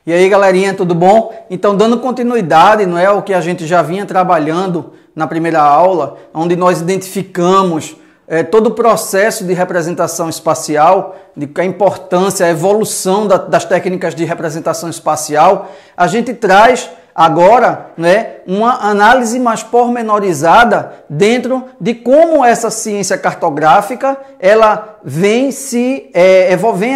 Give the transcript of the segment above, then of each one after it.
E aí, galerinha, tudo bom? Então, dando continuidade, não é, ao que a gente já vinha trabalhando na primeira aula, onde nós identificamos todo o processo de representação espacial, de a importância, a evolução das técnicas de representação espacial, a gente traz agora, né, uma análise mais pormenorizada dentro de como essa ciência cartográfica ela vem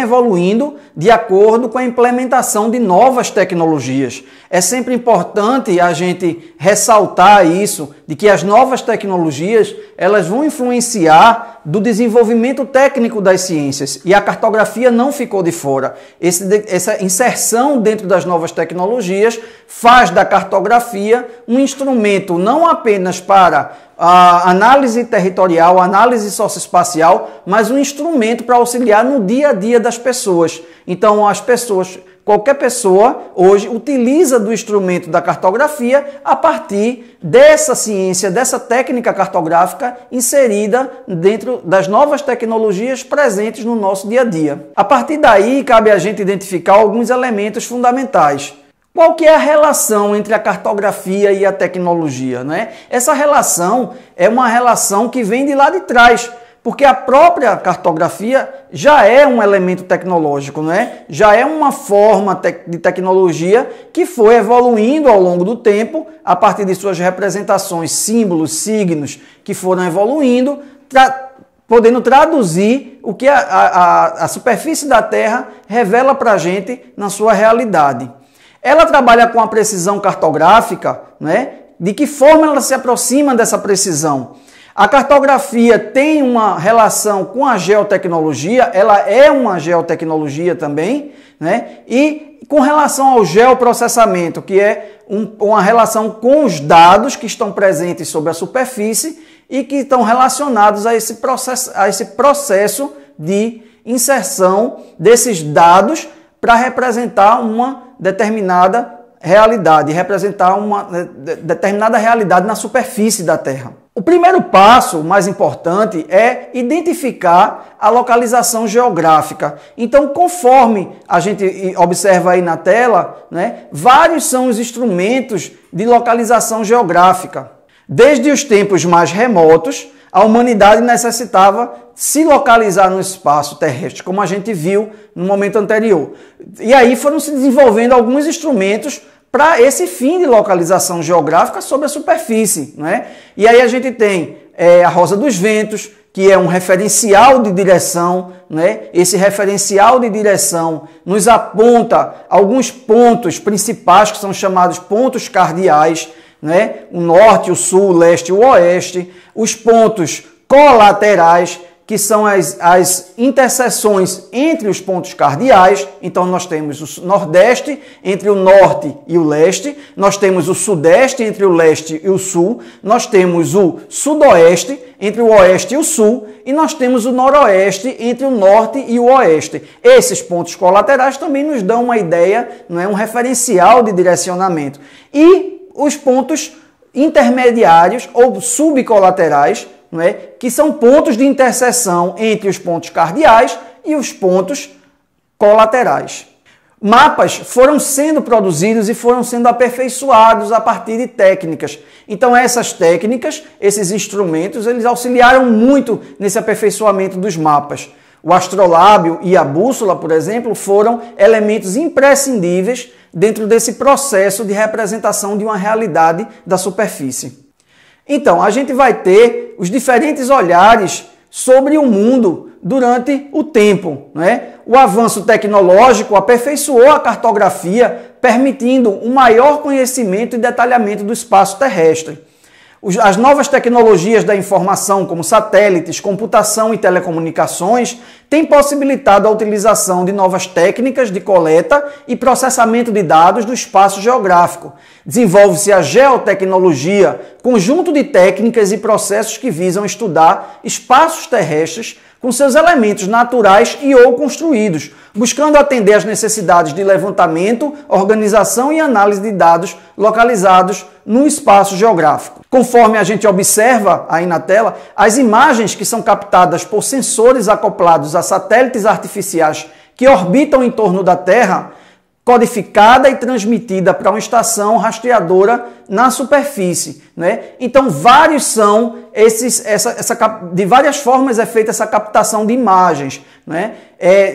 evoluindo de acordo com a implementação de novas tecnologias. É sempre importante a gente ressaltar isso, de que as novas tecnologias elas vão influenciar do desenvolvimento técnico das ciências e a cartografia não ficou de fora. Essa inserção dentro das novas tecnologias faz da cartografia um instrumento não apenas para a análise territorial, análise socioespacial, mas um instrumento para auxiliar no dia a dia das pessoas. Então, qualquer pessoa hoje utiliza do instrumento da cartografia a partir dessa ciência, dessa técnica cartográfica inserida dentro das novas tecnologias presentes no nosso dia a dia. A partir daí, cabe a gente identificar alguns elementos fundamentais. Qual que é a relação entre a cartografia e a tecnologia, né? Essa relação é uma relação que vem de lá de trás, porque a própria cartografia já é um elemento tecnológico, né? Já é uma forma de tecnologia que foi evoluindo ao longo do tempo, a partir de suas representações, símbolos, signos, que foram evoluindo, podendo traduzir o que a superfície da Terra revela para a gente na sua realidade. Ela trabalha com a precisão cartográfica, né? De que forma ela se aproxima dessa precisão? A cartografia tem uma relação com a geotecnologia, ela é uma geotecnologia também, né? E com relação ao geoprocessamento, que é uma relação com os dados que estão presentes sobre a superfície e que estão relacionados a esse processo de inserção desses dados para representar uma determinada realidade, na superfície da Terra. O primeiro passo, mais importante, é identificar a localização geográfica. Então, conforme a gente observa aí na tela, né, vários são os instrumentos de localização geográfica. Desde os tempos mais remotos, a humanidade necessitava se localizar no espaço terrestre, como a gente viu no momento anterior. E aí foram se desenvolvendo alguns instrumentos para esse fim de localização geográfica sobre a superfície, né? E aí a gente tem a rosa dos ventos, que é um referencial de direção, né? Esse referencial de direção nos aponta alguns pontos principais que são chamados pontos cardeais, né? O norte, o sul, o leste e o oeste. Os pontos colaterais, que são as interseções entre os pontos cardeais. Então, nós temos o nordeste entre o norte e o leste, nós temos o sudeste entre o leste e o sul, nós temos o sudoeste entre o oeste e o sul, e nós temos o noroeste entre o norte e o oeste. Esses pontos colaterais também nos dão uma ideia, não é, um referencial de direcionamento. E os pontos intermediários ou subcolaterais, não é? Que são pontos de interseção entre os pontos cardeais e os pontos colaterais. Mapas foram sendo produzidos e foram sendo aperfeiçoados a partir de técnicas. Então essas técnicas, esses instrumentos, eles auxiliaram muito nesse aperfeiçoamento dos mapas. O astrolábio e a bússola, por exemplo, foram elementos imprescindíveis dentro desse processo de representação de uma realidade da superfície. Então, a gente vai ter os diferentes olhares sobre o mundo durante o tempo, né? O avanço tecnológico aperfeiçoou a cartografia, permitindo um maior conhecimento e detalhamento do espaço terrestre. As novas tecnologias da informação, como satélites, computação e telecomunicações, têm possibilitado a utilização de novas técnicas de coleta e processamento de dados do espaço geográfico. Desenvolve-se a geotecnologia, conjunto de técnicas e processos que visam estudar espaços terrestres com seus elementos naturais e ou construídos, buscando atender às necessidades de levantamento, organização e análise de dados localizados no espaço geográfico. Conforme a gente observa aí na tela, as imagens que são captadas por sensores acoplados a satélites artificiais que orbitam em torno da Terra codificada e transmitida para uma estação rastreadora na superfície, né? Então, vários são de várias formas é feita essa captação de imagens, né?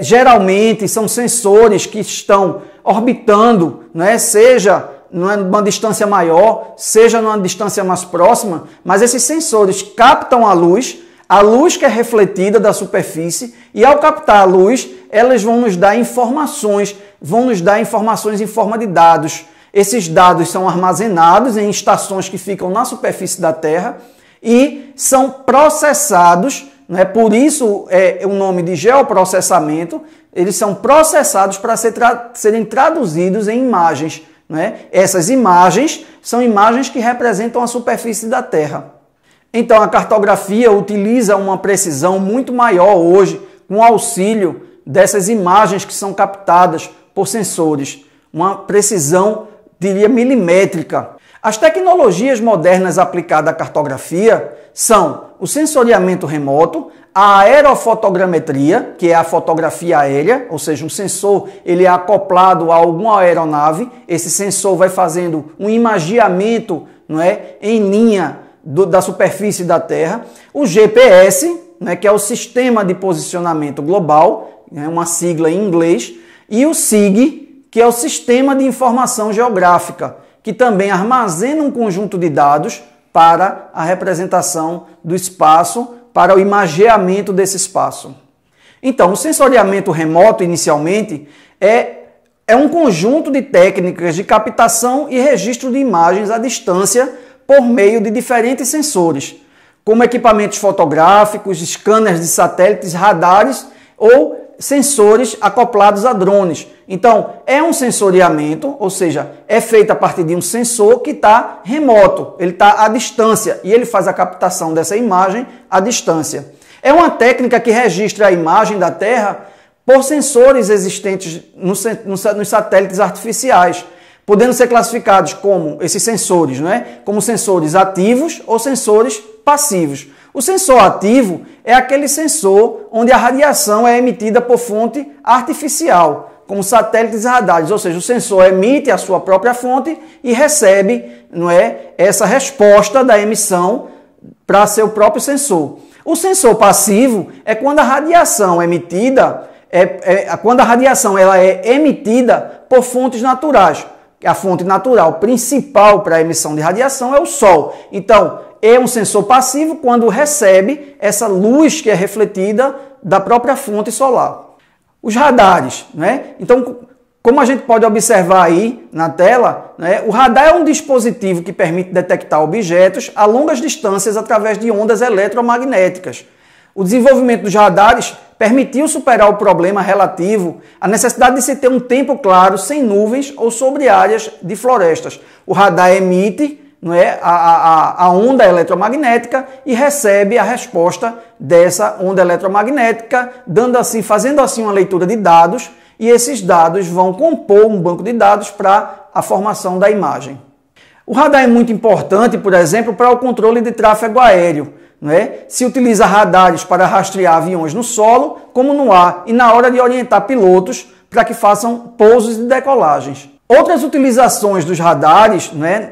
Geralmente são sensores que estão orbitando, né? Seja numa distância maior, seja numa distância mais próxima, mas esses sensores captam a luz que é refletida da superfície, e ao captar a luz, elas vão nos dar informações em forma de dados. Esses dados são armazenados em estações que ficam na superfície da Terra e são processados, né? Por isso é o nome de geoprocessamento. Eles são processados para serem traduzidos em imagens, né? Essas imagens são imagens que representam a superfície da Terra. Então, a cartografia utiliza uma precisão muito maior hoje, com o auxílio dessas imagens que são captadas por sensores. Uma precisão, diria, milimétrica. As tecnologias modernas aplicadas à cartografia são o sensoriamento remoto, a aerofotogrametria, que é a fotografia aérea, ou seja, um sensor ele é acoplado a alguma aeronave, esse sensor vai fazendo um imageamento, não é, em linha da superfície da Terra, o GPS, né, que é o Sistema de Posicionamento Global, é uma sigla em inglês, e o SIG, que é o Sistema de Informação Geográfica, que também armazena um conjunto de dados para a representação do espaço, para o imageamento desse espaço. Então, o sensoriamento remoto, inicialmente, é um conjunto de técnicas de captação e registro de imagens à distância por meio de diferentes sensores, como equipamentos fotográficos, scanners de satélites, radares ou sensores acoplados a drones. Então, é um sensoriamento, ou seja, é feito a partir de um sensor que está remoto, ele está à distância e ele faz a captação dessa imagem à distância. É uma técnica que registra a imagem da Terra por sensores existentes nos satélites artificiais, podendo ser classificados como esses sensores, não é? Como sensores ativos ou sensores passivos. O sensor ativo é aquele sensor onde a radiação é emitida por fonte artificial, como satélites e radares, ou seja, o sensor emite a sua própria fonte e recebe, não é, essa resposta da emissão para seu próprio sensor. O sensor passivo é quando a radiação emitida ela é emitida por fontes naturais. A fonte natural principal para a emissão de radiação é o Sol. Então, é um sensor passivo quando recebe essa luz que é refletida da própria fonte solar. Os radares, né? Então, como a gente pode observar aí na tela, né, o radar é um dispositivo que permite detectar objetos a longas distâncias através de ondas eletromagnéticas. O desenvolvimento dos radares permitiu superar o problema relativo à necessidade de se ter um tempo claro, sem nuvens ou sobre áreas de florestas. O radar emite, não é, a onda eletromagnética e recebe a resposta dessa onda eletromagnética, fazendo assim uma leitura de dados, e esses dados vão compor um banco de dados para a formação da imagem. O radar é muito importante, por exemplo, para o controle de tráfego aéreo. Não é? Se utiliza radares para rastrear aviões no solo, como no ar, e na hora de orientar pilotos para que façam pousos e decolagens. Outras utilizações dos radares, né,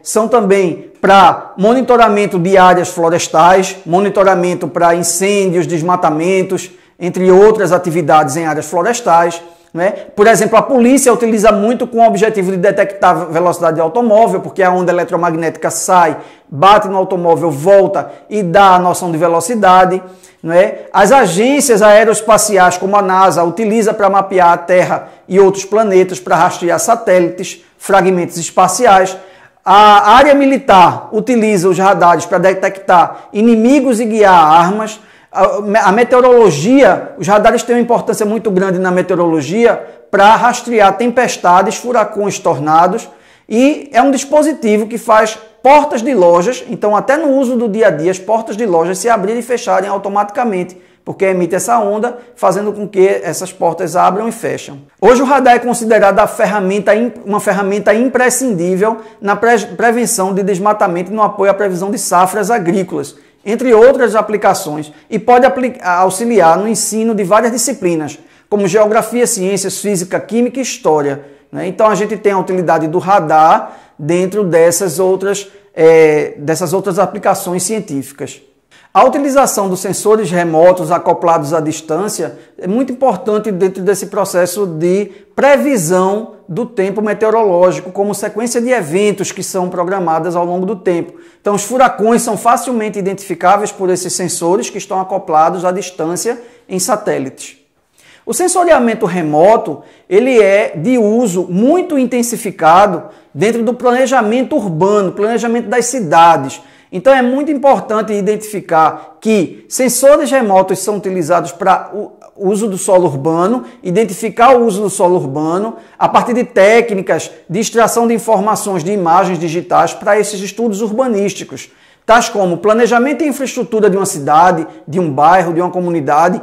são também para monitoramento de áreas florestais, monitoramento para incêndios, desmatamentos, entre outras atividades em áreas florestais. Né? Por exemplo, a polícia utiliza muito com o objetivo de detectar velocidade de automóvel, porque a onda eletromagnética sai, bate no automóvel, volta e dá a noção de velocidade. Né? As agências aeroespaciais, como a NASA, utiliza para mapear a Terra e outros planetas para rastrear satélites, fragmentos espaciais. A área militar utiliza os radares para detectar inimigos e guiar armas. A meteorologia, os radares têm uma importância muito grande na meteorologia para rastrear tempestades, furacões, tornados, e é um dispositivo que faz portas de lojas, então até no uso do dia a dia as portas de lojas se abrirem e fecharem automaticamente, porque emite essa onda, fazendo com que essas portas abram e fecham. Hoje o radar é considerado uma ferramenta imprescindível na prevenção de desmatamento e no apoio à previsão de safras agrícolas, entre outras aplicações, e pode auxiliar no ensino de várias disciplinas, como geografia, ciências, física, química e história, né? Então a gente tem a utilidade do radar dentro dessas outras aplicações científicas. A utilização dos sensores remotos acoplados à distância é muito importante dentro desse processo de previsão do tempo meteorológico, como sequência de eventos que são programadas ao longo do tempo. Então, os furacões são facilmente identificáveis por esses sensores que estão acoplados à distância em satélites. O sensoriamento remoto, ele é de uso muito intensificado dentro do planejamento urbano, planejamento das cidades. Então é muito importante identificar que sensores remotos são utilizados para o uso do solo urbano, identificar o uso do solo urbano a partir de técnicas de extração de informações de imagens digitais para esses estudos urbanísticos, tais como planejamento e infraestrutura de uma cidade, de um bairro, de uma comunidade,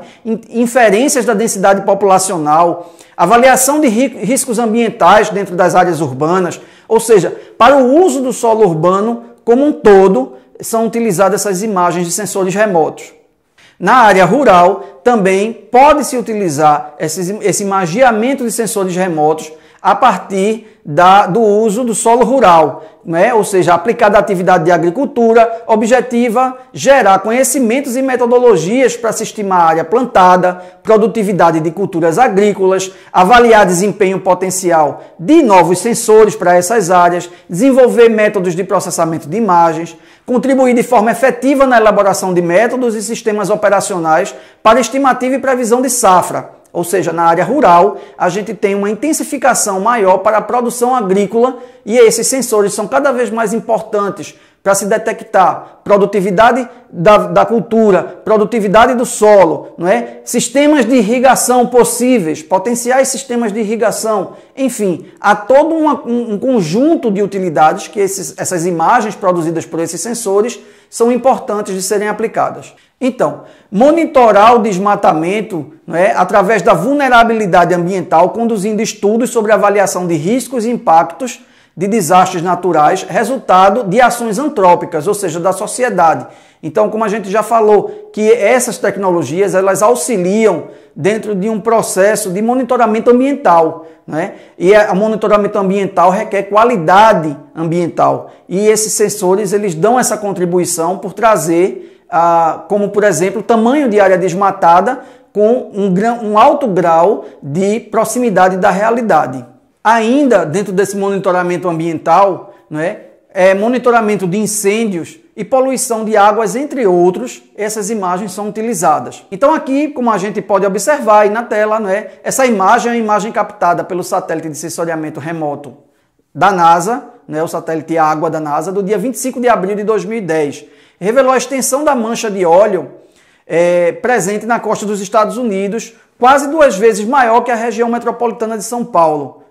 inferências da densidade populacional, avaliação de riscos ambientais dentro das áreas urbanas, ou seja, para o uso do solo urbano como um todo, são utilizadas essas imagens de sensores remotos. Na área rural, também pode-se utilizar esse imagiamento de sensores remotos a partir do uso do solo rural, né? Ou seja, aplicada a atividade de agricultura objetiva, gerar conhecimentos e metodologias para se estimar a área plantada, produtividade de culturas agrícolas, avaliar desempenho potencial de novos sensores para essas áreas, desenvolver métodos de processamento de imagens, contribuir de forma efetiva na elaboração de métodos e sistemas operacionais para estimativa e previsão de safra. Ou seja, na área rural, a gente tem uma intensificação maior para a produção agrícola e esses sensores são cada vez mais importantes para se detectar produtividade da cultura, produtividade do solo, não é? Sistemas de irrigação possíveis, potenciais sistemas de irrigação, enfim, há todo um conjunto de utilidades que essas imagens produzidas por esses sensores são importantes de serem aplicadas. Então, monitorar o desmatamento, não é, através da vulnerabilidade ambiental, conduzindo estudos sobre avaliação de riscos e impactos de desastres naturais, resultado de ações antrópicas, ou seja, da sociedade. Então, como a gente já falou, que essas tecnologias elas auxiliam dentro de um processo de monitoramento ambiental, né? E o monitoramento ambiental requer qualidade ambiental. E esses sensores eles dão essa contribuição por trazer, como por exemplo, tamanho de área desmatada com um alto grau de proximidade da realidade. Ainda dentro desse monitoramento ambiental, monitoramento de incêndios e poluição de águas, entre outros, essas imagens são utilizadas. Então aqui, como a gente pode observar aí na tela, essa imagem é uma imagem captada pelo satélite de sensoriamento remoto da NASA, o satélite Água da NASA, do dia 25 de abril de 2010. Revelou a extensão da mancha de óleo presente na costa dos Estados Unidos, quase 2 vezes maior que a região metropolitana de São Paulo.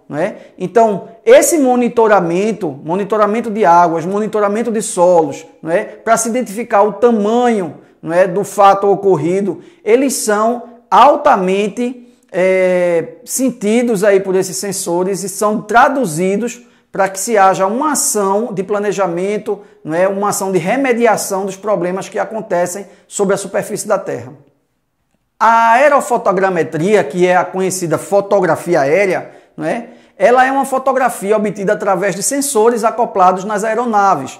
Então, esse monitoramento de águas, monitoramento de solos, para se identificar o tamanho do fato ocorrido, eles são altamente sentidos aí por esses sensores e são traduzidos para que se haja uma ação de planejamento, uma ação de remediação dos problemas que acontecem sobre a superfície da Terra. A aerofotogrametria, que é a conhecida fotografia aérea, ela é uma fotografia obtida através de sensores acoplados nas aeronaves.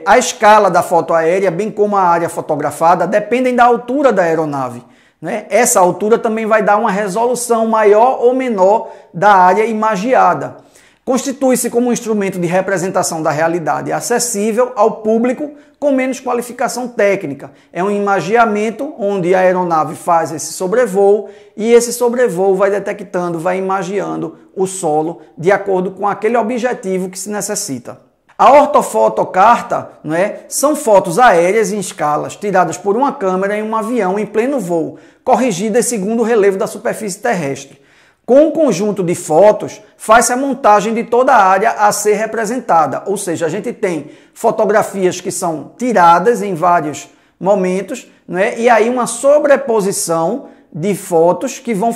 A escala da foto aérea, bem como a área fotografada, dependem da altura da aeronave. Essa altura também vai dar uma resolução maior ou menor da área imagiada. Constitui-se como um instrumento de representação da realidade acessível ao público com menos qualificação técnica. É um imagiamento onde a aeronave faz esse sobrevoo e esse sobrevoo vai detectando, vai imagiando o solo de acordo com aquele objetivo que se necessita. A ortofotocarta são fotos aéreas em escalas tiradas por uma câmera em um avião em pleno voo, corrigidas segundo o relevo da superfície terrestre. Com um conjunto de fotos, faz-se a montagem de toda a área a ser representada. Ou seja, a gente tem fotografias que são tiradas em vários momentos, e aí uma sobreposição de fotos que vão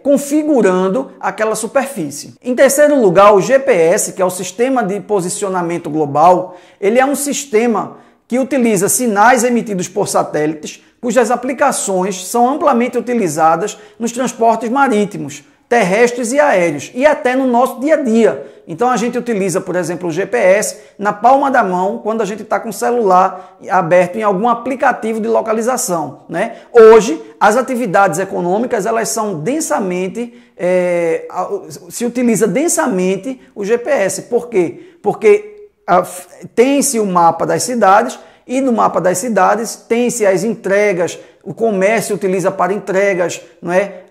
configurando aquela superfície. Em terceiro lugar, o GPS, que é o Sistema de Posicionamento Global, ele é um sistema que utiliza sinais emitidos por satélites, cujas aplicações são amplamente utilizadas nos transportes marítimos, terrestres e aéreos, e até no nosso dia a dia. Então a gente utiliza, por exemplo, o GPS na palma da mão quando a gente está com o celular aberto em algum aplicativo de localização, né? Hoje, as atividades econômicas, elas são densamente, se utiliza densamente o GPS. Por quê? Porque tem-se o mapa das cidades, e no mapa das cidades tem-se as entregas, o comércio utiliza para entregas, não é?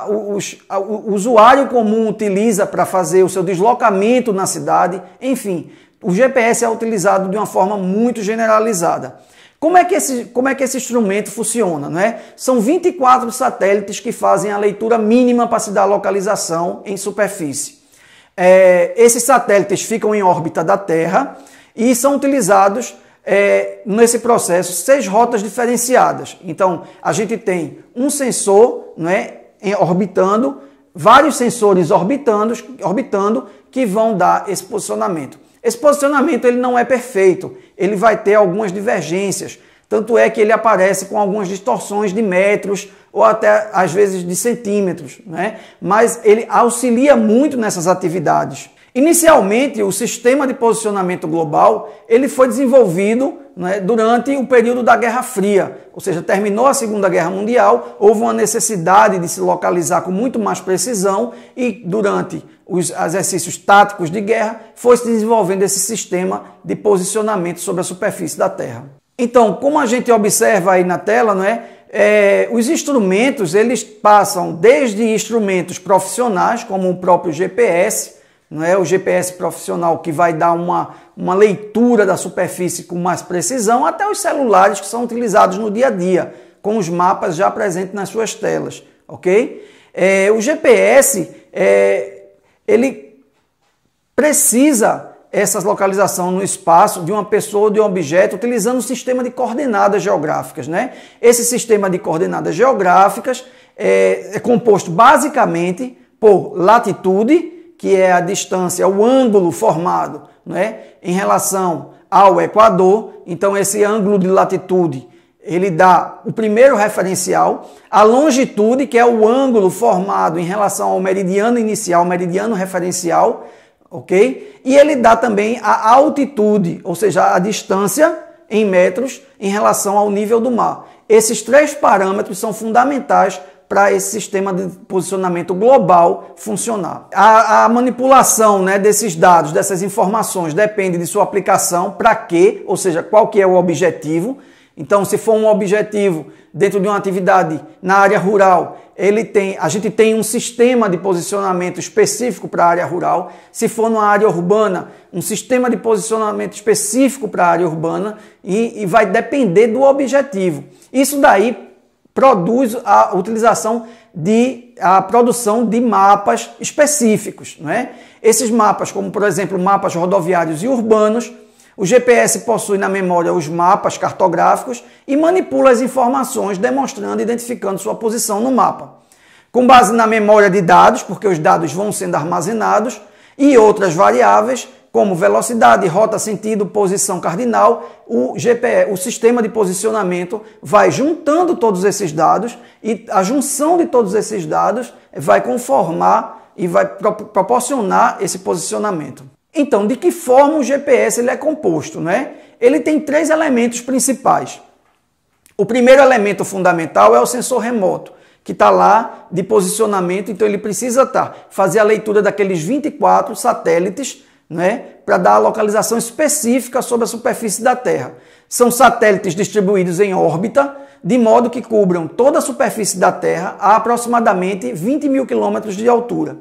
O usuário comum utiliza para fazer o seu deslocamento na cidade, enfim, o GPS é utilizado de uma forma muito generalizada. Como é que esse instrumento funciona, não é? São 24 satélites que fazem a leitura mínima para se dar localização em superfície. Esses satélites ficam em órbita da Terra e são utilizados nesse processo 6 rotas diferenciadas. Então, a gente tem um sensor, né, orbitando, vários sensores orbitando que vão dar esse posicionamento. Esse posicionamento ele não é perfeito, ele vai ter algumas divergências, tanto é que ele aparece com algumas distorções de metros ou até às vezes de centímetros, né? Mas ele auxilia muito nessas atividades. Inicialmente, o sistema de posicionamento global ele foi desenvolvido, né, durante o período da Guerra Fria, ou seja, terminou a Segunda Guerra Mundial, houve uma necessidade de se localizar com muito mais precisão e durante os exercícios táticos de guerra foi se desenvolvendo esse sistema de posicionamento sobre a superfície da Terra. Então, como a gente observa aí na tela, não é? Os instrumentos eles passam desde instrumentos profissionais, como o próprio GPS, não é o GPS profissional que vai dar uma leitura da superfície com mais precisão, até os celulares que são utilizados no dia a dia, com os mapas já presentes nas suas telas, ok? O GPS, ele precisa essa localização no espaço de uma pessoa ou de um objeto utilizando um sistema de coordenadas geográficas, né? Esse sistema de coordenadas geográficas é composto basicamente por latitude, que é a distância, o ângulo formado, né, em relação ao Equador. Então, esse ângulo de latitude, ele dá o primeiro referencial. A longitude, que é o ângulo formado em relação ao meridiano inicial, meridiano referencial, ok? E ele dá também a altitude, ou seja, a distância em metros em relação ao nível do mar. Esses 3 parâmetros são fundamentais para esse sistema de posicionamento global funcionar. A manipulação, né, desses dados, dessas informações, depende de sua aplicação, para quê, ou seja, qual que é o objetivo. Então, se for um objetivo dentro de uma atividade na área rural, a gente tem um sistema de posicionamento específico para a área rural. Se for numa área urbana, um sistema de posicionamento específico para a área urbana e vai depender do objetivo. Isso daí produz a utilização a produção de mapas específicos, né? Esses mapas, como por exemplo mapas rodoviários e urbanos, o GPS possui na memória os mapas cartográficos e manipula as informações demonstrando e identificando sua posição no mapa. Com base na memória de dados, porque os dados vão sendo armazenados, e outras variáveis, como velocidade, rota, sentido, posição cardinal, o sistema de posicionamento vai juntando todos esses dados e a junção de todos esses dados vai conformar e vai proporcionar esse posicionamento. Então, de que forma o GPS ele é composto, né? Ele tem 3 elementos principais. O primeiro elemento fundamental é o sensor remoto, que está lá de posicionamento, então ele precisa fazer a leitura daqueles 24 satélites, né, para dar a localização específica sobre a superfície da Terra. São satélites distribuídos em órbita, de modo que cubram toda a superfície da Terra a aproximadamente 20 mil quilômetros de altura.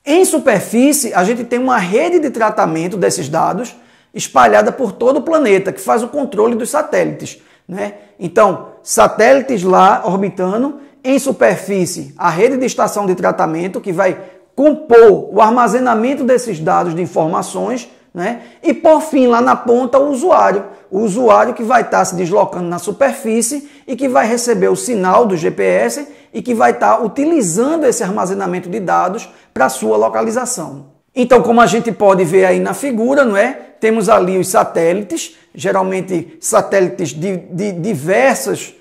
Em superfície, a gente tem uma rede de tratamento desses dados espalhada por todo o planeta, que faz o controle dos satélites, né? Então, satélites lá orbitando, em superfície, a rede de estação de tratamento, que vai compor o armazenamento desses dados de informações, né? E por fim, lá na ponta, o usuário que vai estar se deslocando na superfície e que vai receber o sinal do GPS e que vai estar utilizando esse armazenamento de dados para sua localização. Então, como a gente pode ver aí na figura, não é? Temos ali os satélites, geralmente satélites de diversos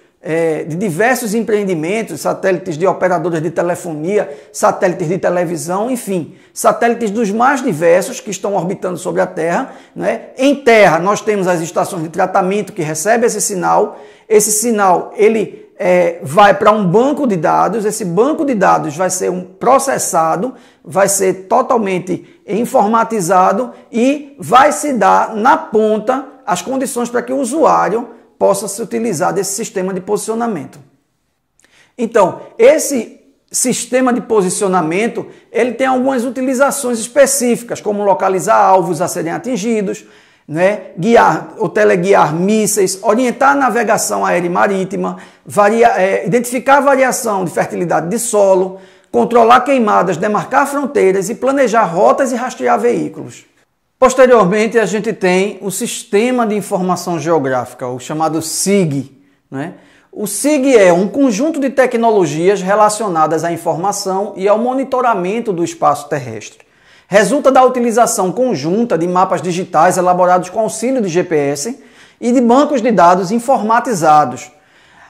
empreendimentos, satélites de operadoras de telefonia, satélites de televisão, enfim, satélites dos mais diversos que estão orbitando sobre a Terra, não é? Em Terra, nós temos as estações de tratamento que recebem esse sinal. Esse sinal, ele vai para um banco de dados, esse banco de dados vai ser processado, vai ser totalmente informatizado e vai se dar na ponta as condições para que o usuário possa se utilizar desse sistema de posicionamento. Então, esse sistema de posicionamento, ele tem algumas utilizações específicas, como localizar alvos a serem atingidos, né? Guiar ou teleguiar mísseis, orientar a navegação aérea e marítima, identificar a variação de fertilidade de solo, controlar queimadas, demarcar fronteiras e planejar rotas e rastrear veículos. Posteriormente, a gente tem o Sistema de Informação Geográfica, o chamado SIG, né? O SIG é um conjunto de tecnologias relacionadas à informação e ao monitoramento do espaço terrestre. Resulta da utilização conjunta de mapas digitais elaborados com auxílio de GPS e de bancos de dados informatizados.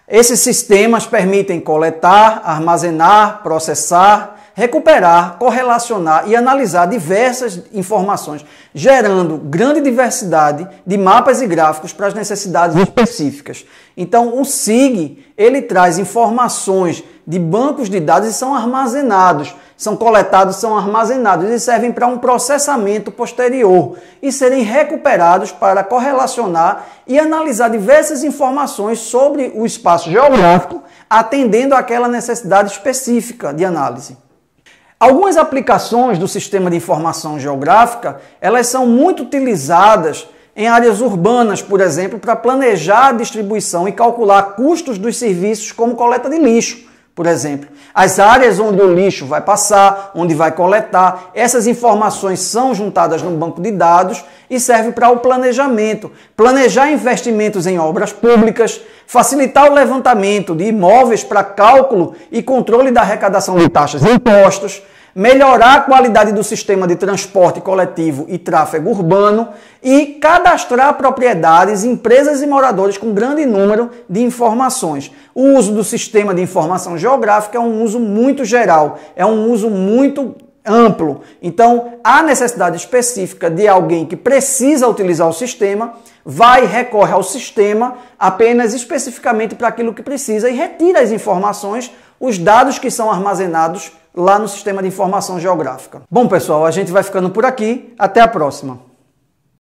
Esses sistemas permitem coletar, armazenar, processar, recuperar, correlacionar e analisar diversas informações, gerando grande diversidade de mapas e gráficos para as necessidades específicas. Então, o SIG, ele traz informações de bancos de dados e são armazenados, são coletados, são armazenados e servem para um processamento posterior e serem recuperados para correlacionar e analisar diversas informações sobre o espaço geográfico, atendendo àquela necessidade específica de análise. Algumas aplicações do Sistema de Informação Geográfica, elas são muito utilizadas em áreas urbanas, por exemplo, para planejar a distribuição e calcular custos dos serviços como coleta de lixo, por exemplo. As áreas onde o lixo vai passar, onde vai coletar, essas informações são juntadas num banco de dados e servem para o planejamento. Planejar investimentos em obras públicas, facilitar o levantamento de imóveis para cálculo e controle da arrecadação de taxas e impostos, melhorar a qualidade do sistema de transporte coletivo e tráfego urbano e cadastrar propriedades, empresas e moradores com grande número de informações. O uso do Sistema de Informação Geográfica é um uso muito geral, é um uso muito amplo. Então, há necessidade específica de alguém que precisa utilizar o sistema, recorre ao sistema apenas especificamente para aquilo que precisa e retira as informações, os dados que são armazenados lá no Sistema de Informação Geográfica. Bom, pessoal, a gente vai ficando por aqui. Até a próxima.